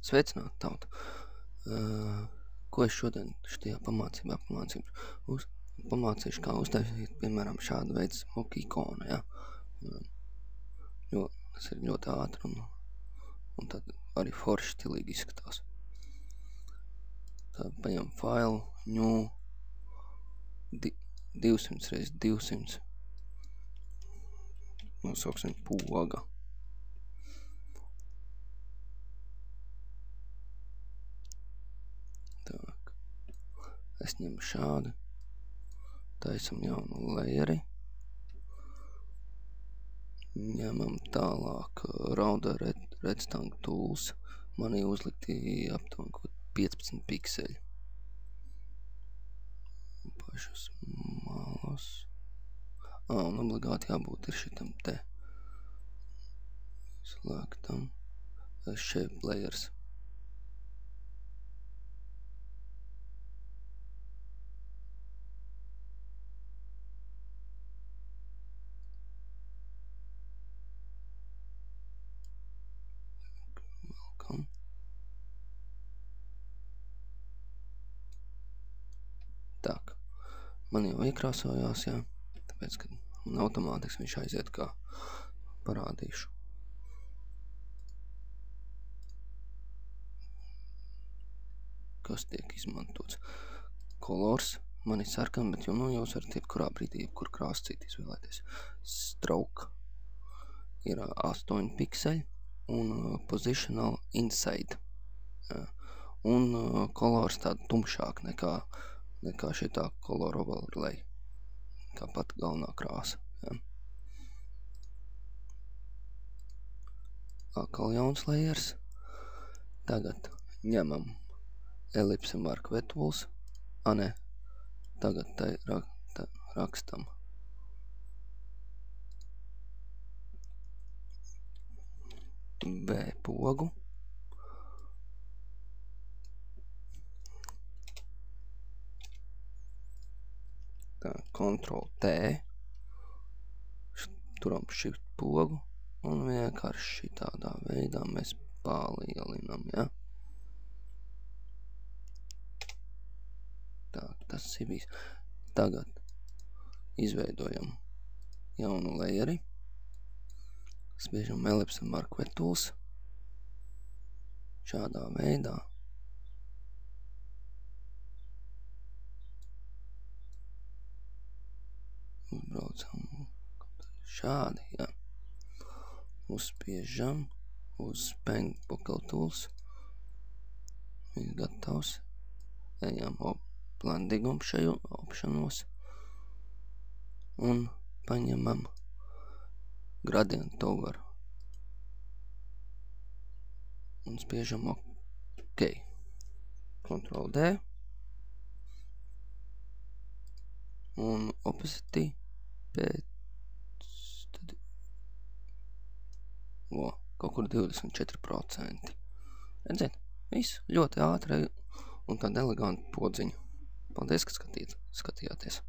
Sveicināt, tauta! Ko es šodien šajā pamācībā pamācīšu, kā uztaisīt, piemēram, šādu veidu smuku ikonu, ja? Jo tas ir ļoti ātri un tad arī forši stilīgi izskatās. Tad paņem failu, new 200x200. Nosauksim poga. Tak. Es ņemu šādu. Taisam jaunu layeri. Ņemam tālāk Router Redstone Tools. Manī uzlikti aptuveni 15 pikseļi. Pašas malas. Un obligāti jābūt ir šitam te. Slēgtam. Shape layers. Welcome. Tak. Man jau iekrāsojās, jā. Tāpēc, ka man automātiski viņš aiziet, kā parādīšu. Kas tiek izmantots? Colors. Man ir sarkan, bet jūs varat jebkurā brīdī, jebkur krāscīt izvēlēties. Stroke. Ir 8 pikseļi. Un positional inside. Un colors tāda tumšāk nekā šitā color overlay. Tāpat galvenā krāsa. Ja. Atkal jauns layers. Tagad ņemam ellipse mark tools. Ne. Tagad tai rakstam. B pogu. Tā, Ctrl T. Turam shift pogu. Un vienkārši tādā veidā mēs palielinam, ja. Tā, tas ir viss. Tagad izveidojam jaunu layeri. Spiežam ellipse mark tools. Šādā veidā. Uzbraucam šādi, ja. Uzspiežam uz pen buckle tools. Viss gatavs. Ejam blendingum šajā opšanos. Un paņemam gradient over. Un spiežam OK. Ctrl D. Un opacity pēc kaut kur 24%. Redziet, viss ļoti ātri un tāda eleganta podziņa. Paldies, ka skatījāties.